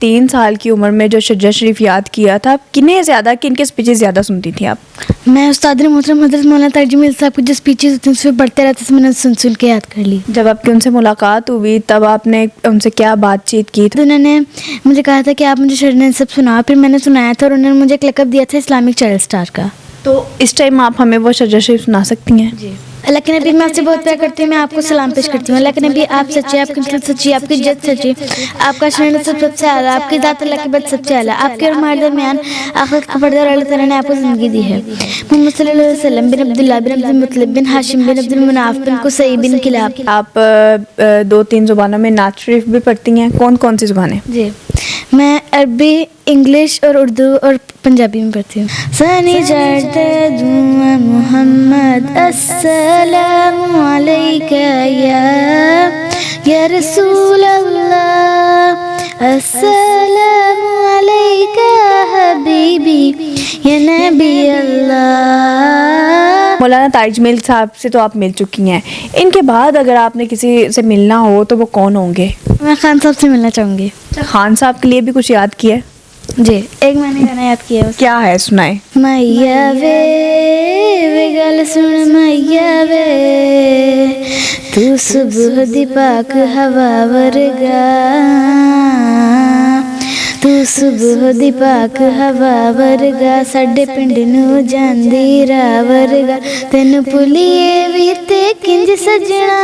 3 साल की उम्र में जो शज्जा शरीफ याद किया था, किन्हें ज़्यादा किनके स्पीचेस ज़्यादा सुनती थी आप? मैं उस्ताद मोहतरम हज़रत मौलाना तारिक साहब की जो स्पीचेस होती हैं उसमें पढ़ते रहते थे, मैंने सुन के याद कर ली। जब आपकी उनसे मुलाकात हुई तब आपने उनसे क्या बातचीत की? तो उन्होंने मुझे कहा था कि आप मुझे शरने सब सुनाओ, फिर मैंने सुनाया था और उन्होंने मुझे एक लक़ब दिया था इस्लामिक चाइल्ड स्टार का। तो इस टाइम आप हमें वो शज्जा शरीफ सुना सकती हैं? जी। अल्लाह के नबी, मैं आपसे बहुत प्यार करती हूँ, मैं आपको सलाम पेश करती हूँ। अल्लाह के नबी, आप सच्चे, आपकी नस्ल सच्ची, आपकी इज्जत सच्ची, आपका शरण सबसे आला, आपकी ज़ात अल्लाह की बद सबसे आला, आपके और हमारे दरमियान आखिरत का पर्दा और अल्लाह ताला ने आपको ज़िंदगी दी है। मोहम्मद सल्लल्लाहु अलैहि वसल्लम बिन अब्दुल्लाह बिन अब्दुल मुत्तलिब बिन हाशिम बिन अब्दुल मुनाफ बिन कुसै बिन किलाब। आप 2-3 ज़ुबानों में नात शरीफ भी पढ़ती हैं, कौन कौन सी ज़ुबानें? जी, मैं अरबी, इंग्लिश और उर्दू और पंजाबी में पढ़ती हूँ। सनी चढ़ते धुआं मोहम्मद अस्सलामु अलैका या रसूल अल्लाह, अस्सलामु अलैका हबीबी या नबी अल्लाह। मौलाना तारिक जमील साहब से तो आप मिल चुकी हैं, इनके बाद अगर आपने किसी से मिलना हो तो वो कौन होंगे? मैं खान साहब से मिलना चाहूँगी। खान साहब के लिए भी कुछ याद किया है? जी, एक मैंने गाना याद किया है। क्या है, सुनाए। मैया वे गल सुन मैया वे, तू सुबह दी पाक हवा वर्गा, तू सुबह दी पाक हवा वर्गा, साडे पिंड नू जांदी राह वर्गा, तेनू भुलिए भी ते किंज सजना,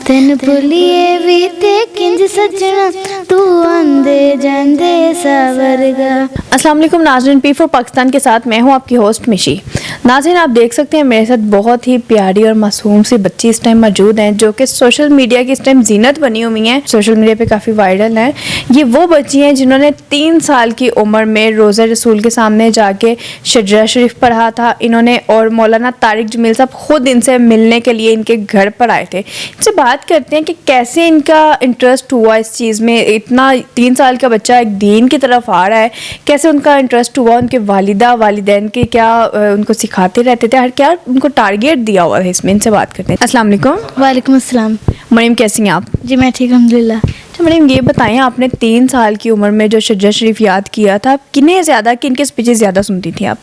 तेन भुलिए भी ते किंज सजना, तू आंदे जांदे सावरगा। अस्सलाम वालेकुम नाज़रीन, P4 पाकिस्तान के साथ मैं हूं आपकी होस्ट मिशी। नाज़रीन, आप देख सकते हैं मेरे साथ बहुत ही प्यारी और मासूम सी बच्ची इस टाइम मौजूद हैं जो कि सोशल मीडिया की इस टाइम जीनत बनी हुई हैं, सोशल मीडिया पे काफ़ी वायरल हैं। ये वो बच्ची हैं जिन्होंने 3 साल की उम्र में रोज़ा रसूल के सामने जाके शज्जा शरीफ पढ़ा था इन्होंने, और मौलाना तारिक जमील साहब ख़ुद इनसे मिलने के लिए इनके घर पर आए थे। इनसे बात करते हैं कि कैसे इनका इंटरेस्ट हुआ इस चीज़ में। इतना 3 साल का बच्चा एक दीन की तरफ आ रहा है, कैसे उनका इंटरेस्ट हुआ, उनके वालिदा वालिदैन के क्या उनको सिखाते रहते थे, हर क्या उनको टारगेट दिया हुआ है, इसमें इनसे बात करते हैं। अस्सलाम वालेकुम। वालेकुम अस्सलाम। मरीम, कैसी हैं आप? जी मैं ठीक, अल्हम्दुलिल्लाह। अच्छा मरीम, ये बताएं, आपने 3 साल की उम्र में जो शज्जा शरीफ याद किया था, किन्हें ज़्यादा किनके स्पीचेस ज़्यादा सुनती थी आप?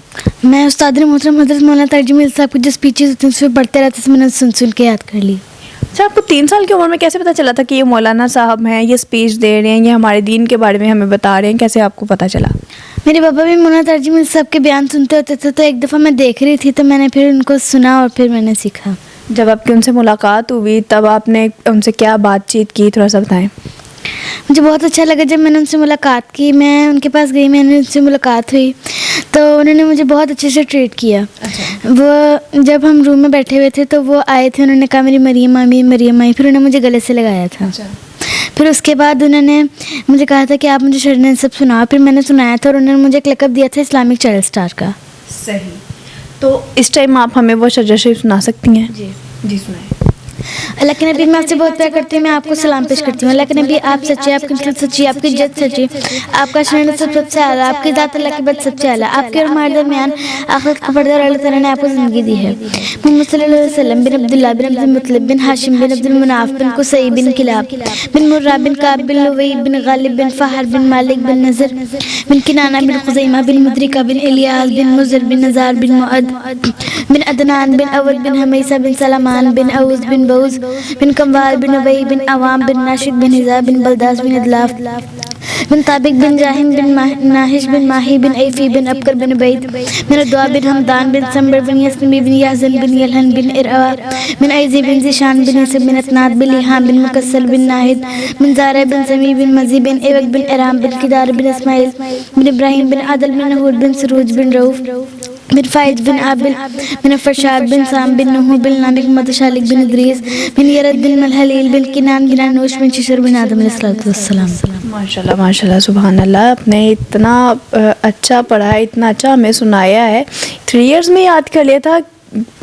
मैं उस्ताद मोहतरम हज़रत मौलाना तारिक जमील साहब की जो स्पीचेस होती हैं उसमें पढ़ते रहते थे, मैंने सुन के याद कर ली। अच्छा, आपको 3 साल की उम्र में कैसे पता चला था कि ये मौलाना साहब हैं, ये स्पीच दे रहे हैं, ये हमारे दीन के बारे में हमें बता रहे हैं, कैसे आपको पता चला? मेरे पापा भी मौलाना तारिक जमील साहब के बयान सुनते होते थे, तो एक दफ़ा मैं देख रही थी तो मैंने फिर उनको सुना और फिर मैंने सीखा। जब आपकी उनसे मुलाकात हुई तब आपने उनसे क्या बातचीत की, थोड़ा सा बताएं। मुझे बहुत अच्छा लगा जब मैंने उनसे मुलाकात की, मैं उनके पास गई, मैंने उनसे मुलाकात हुई तो उन्होंने मुझे बहुत अच्छे से ट्रीट किया। अच्छा। वो जब हम रूम में बैठे हुए थे तो वो आए थे, उन्होंने कहा मेरी मरियम आई, फिर उन्होंने मुझे गले से लगाया था। अच्छा। फिर उसके बाद उन्होंने मुझे कहा था कि आप मुझे शरने सब सुनाओ, फिर मैंने सुनाया था और उन्होंने मुझे एक लक़ब दिया था इस्लामिक चाइल्ड स्टार का। सही। तो इस टाइम आप हमें वो शज्जा शरीफ सुना सकती हैं? जी जी, सुनाएं। अल्लाह के नबी, मैं आपसे बहुत प्यार करती हूँ, मैं आपको सलाम पेश करती हूँ। अल्लाह के नबी, आप सच्चे, आपकी नस्ल सच्ची, आपकी इज्जत सच्ची, आपका शरण सबसे आला, आपकी ज़ात अल्लाह की बद सबसे आला, आपके और हमारे दरमियान आखिरत का पर्दा और अल्लाह ताला ने आपको ज़िंदगी दी है। मोहम्मद सल्लल्लाहु अलैहि वसल्लम बिन अब्दुल्लाह बिन अब्दुल मुत्तलिब बिन हाशिम बिन अब्दुल मुनाफ बिन कुसै बिन किलाब बिन मुर्रा बिन काब बिन लुवै बिन गालिब बिन फ़हर बिन मालिक बिन नज़र बिन किनाना बिन खुज़ैमा बिन मुद्रिका बिन इलियास बिन मुज़र बिन नज़ार बिन मुअद बिन अदनान बिन अवद बिन हमैसा बिन सलामान बिन औस बिन बौस बिन कमवाल बिन उबई बिन अवाम बिन नाशिद बिन हिज़ा बिन बलदास बिन अदलाफ बिन ताबिक बिन जाहिम बिन नाहिश बिन माही बिन ऐफी बिन अबकर बिन उबैद बिन अद्वा बिन हमदान बिन संबर बिन यस्मी बिन याज़न बिन यलहन बिन इरवा बिन ऐज़ी बिन ज़िशान बिन यूसुफ बिन अतनाद बिन लिहाम बिन मुकस्सल बिन नाहिद बिन ज़ारा बिन समी बिन मज़ी बिन एवक बिन इराम बिन किदार बिन इस्माइल बिन इब्राहिम बिन आदल बिन नहूद बिन सरूज बिन रऊफ बिन फ़ाइज बिन आबिल बिन फरशाद बिन साम बिन नूह बिन नामिक मतशालिक बिन इद्रीस बिन यरद बिन मलहलील बिन किनान बिन अनूश बिन शिशर बिन आदम अलैहिस्सलाम। माशाल्लाह माशाल्लाह, सुभान अल्लाह, आपने इतना अच्छा पढ़ा है, इतना अच्छा हमें सुनाया है। 3 इयर्स में याद कर लिया था,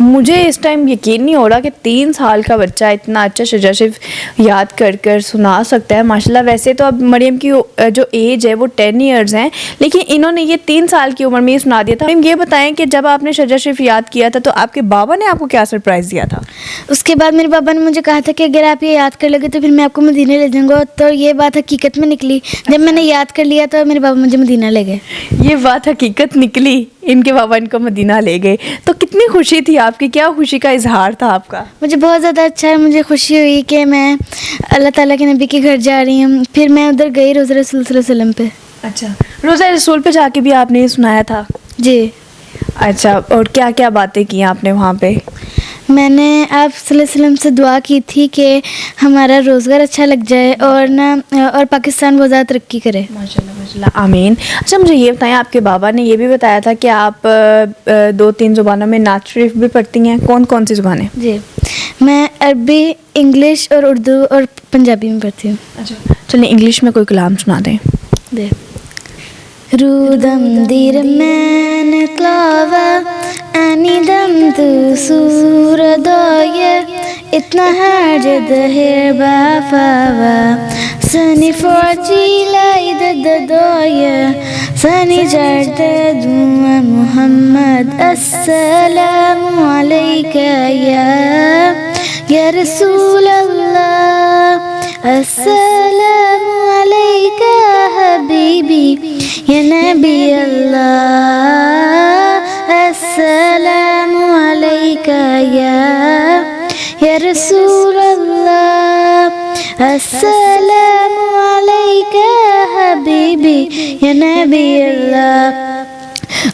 मुझे इस टाइम यकीन नहीं हो रहा कि 3 साल का बच्चा इतना अच्छा शजा शरीफ याद कर कर सुना सकता है माशाल्लाह। वैसे तो अब मरियम की जो एज है वो 10 इयर्स है, लेकिन इन्होंने ये 3 साल की उम्र में ही सुना दिया था। मरियम ये बताएं कि जब आपने शजा शरीफ याद किया था तो आपके बाबा ने आपको क्या सरप्राइज़ दिया था? उसके बाद मेरे पापा ने मुझे कहा था कि अगर आप ये याद कर लोगे तो फिर मैं आपको मदीना ले जाऊंगा। तो ये बात हकीकत में निकली। जब मैंने याद कर लिया तो मेरे पापा मुझे मदीना ले गए। ये बात हकीकत निकली, इनके बाबा इनको मदीना ले गए। तो कितनी खुशी थी आपकी, क्या खुशी का इजहार था आपका? मुझे बहुत ज़्यादा अच्छा है। मुझे खुशी हुई कि मैं अल्लाह ताला के नबी के घर जा रही हूँ। फिर मैं उधर गई रोज़ा रसूल सल्लल्लाहु अलैहि वसल्लम पे। अच्छा, रोज़ा रसूल पे जाके भी आपने ये सुनाया था? जी, अच्छा, और क्या क्या बातें की आपने वहाँ पे? मैंने आप सल्लल्लाहु अलैहि वसल्लम से दुआ की थी कि हमारा रोज़गार अच्छा लग जाए और पाकिस्तान बहुत ज़्यादा तरक्की करे। माशाल्लाह माशाल्लाह, आमीन। अच्छा, मुझे ये बताएं, आपके बाबा ने ये भी बताया था कि आप 2-3 ज़ुबानों में नात शरीफ भी पढ़ती हैं। कौन कौन सी ज़ुबानें? जी, मैं अरबी, इंग्लिश और उर्दू और पंजाबी में पढ़ती हूँ। अच्छा, चलिए इंग्लिश में कोई कलाम सुना दें। दे Rudam dir man klava anidam tu suradoye itna harjad her bafawa sani forjila idadadoye sani jarda dua Muhammad assalamu alayka ya Rasulallah assalamu alayka habibi ya Nabi Allah assalamu alayka ya Rasul Allah assalamu alayka habibi ya Nabi Allah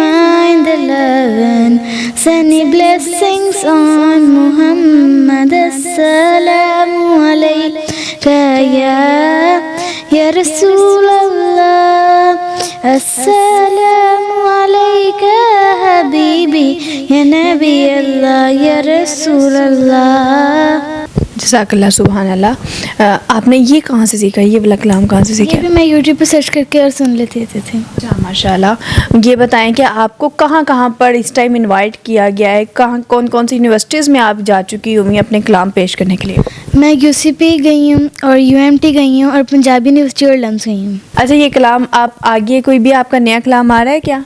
mind 11 sunny blessings on Muhammad assalamu alayka ya Rasul Allah assalamu alayka habibi ya Nabi Allah ya Rasul Allah। जज़ाकल्लाह, सुभान अल्लाह। आपने ये कहाँ से सीखा, ये वाला कलाम कहाँ से सीखा? ये भी मैं यूट्यूब पे सर्च करके और सुन लेती थी। अच्छा, माशाल्लाह। ये बताएं कि आपको कहाँ कहाँ पर इस टाइम इनवाइट किया गया है, कहाँ कौन कौन सी यूनिवर्सिटीज़ में आप जा चुकी हुई अपने कलाम पेश करने के लिए? मैं यूसीपी गई हूँ और यूएमटी गई हूँ और पंजाबी यूनिवर्सिटी और लम्स गई हूँ। अच्छा, ये कलाम आप आगे कोई भी आपका नया कलाम आ रहा है क्या?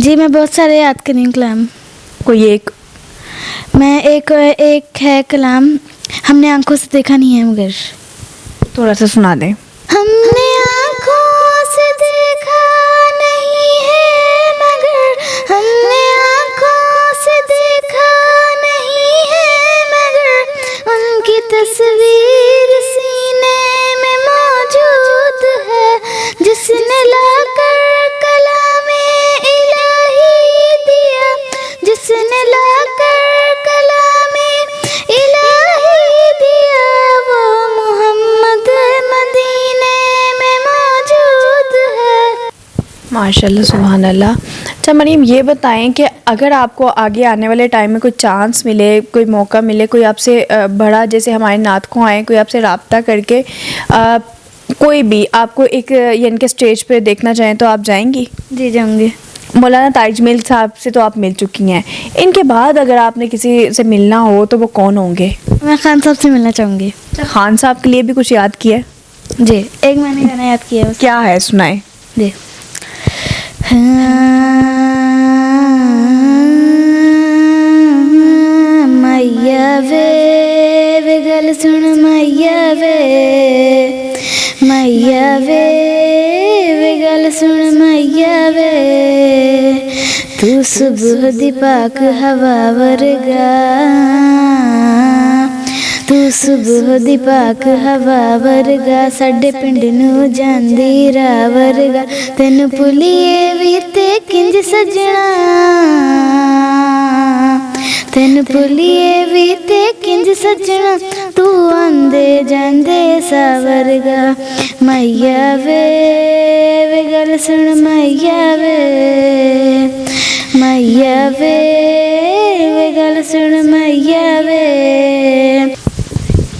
जी, मैं बहुत सारे याद कर रही हूँ कलाम। कोई एक? मैं एक है कलाम, हमने आंखों से देखा नहीं है मगर। थोड़ा सा सुना दें। हमने आंखों से देखा नहीं है मगर, हमने आंखों से देखा नहीं है मगर, उनकी तस्वीर सीने में मौजूद है जिसने लाकर कलामे इलाही दिया, जिसने लाकर कलामे इलाही दिया, वो मोहम्मद मदीने में मौजूद है। माशाल्लाह, सुभान अल्लाह। अच्छा मरीम, ये बताएं कि अगर आपको आगे आने वाले टाइम में कोई चांस मिले, कोई मौका मिले, कोई आपसे बड़ा जैसे हमारे नातकों आए, कोई आपसे रब्ता करके कोई भी आपको एक यानी कि स्टेज पे देखना चाहें तो आप जाएंगी? जी, जाऊंगी। मौलाना ताजमील साहब से तो आप मिल चुकी हैं, इनके बाद अगर आपने किसी से मिलना हो तो वो कौन होंगे? मैं खान साहब से मिलना चाहूँगी। खान साहब के लिए भी कुछ याद किया है? जी, एक मैंने गाना याद किया है। क्या है, सुनाए। जी। मैया वे गल सुन मैया वे गल सुन मैया वे, तू सुबह दी पाक हवा वर्गा, तू सुबह दी पाक हवा वर्गा, साडे पिंड नू जांदी राह वर्गा, तैनू भुलिए भी ते किंज सजना, तैनू भुलिए भी ते किंज सजना, तू आंदे जांदे सा वर्गा। मैया वे गल सुन मैया वे गल सुन मैया वे।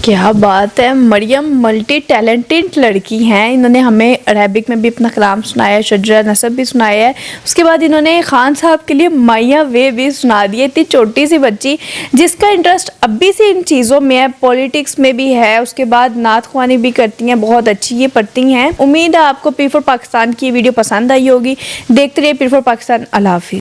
क्या बात है, मरियम मल्टी टैलेंटेड लड़की हैं। इन्होंने हमें अरेबिक में भी अपना कलाम सुनाया है, शजरा नसब भी सुनाया है, उसके बाद इन्होंने खान साहब के लिए माया वे भी सुना दी है। इतनी छोटी सी बच्ची जिसका इंटरेस्ट अभी से इन चीज़ों में है, पॉलिटिक्स में भी है, उसके बाद नात ख्वानी भी करती हैं, बहुत अच्छी ये पढ़ती हैं। उम्मीद है आपको पी4 पाकिस्तान की वीडियो पसंद आई होगी। देखते रहिए पी4 पाकिस्तान। अल्लाह हाफिज़।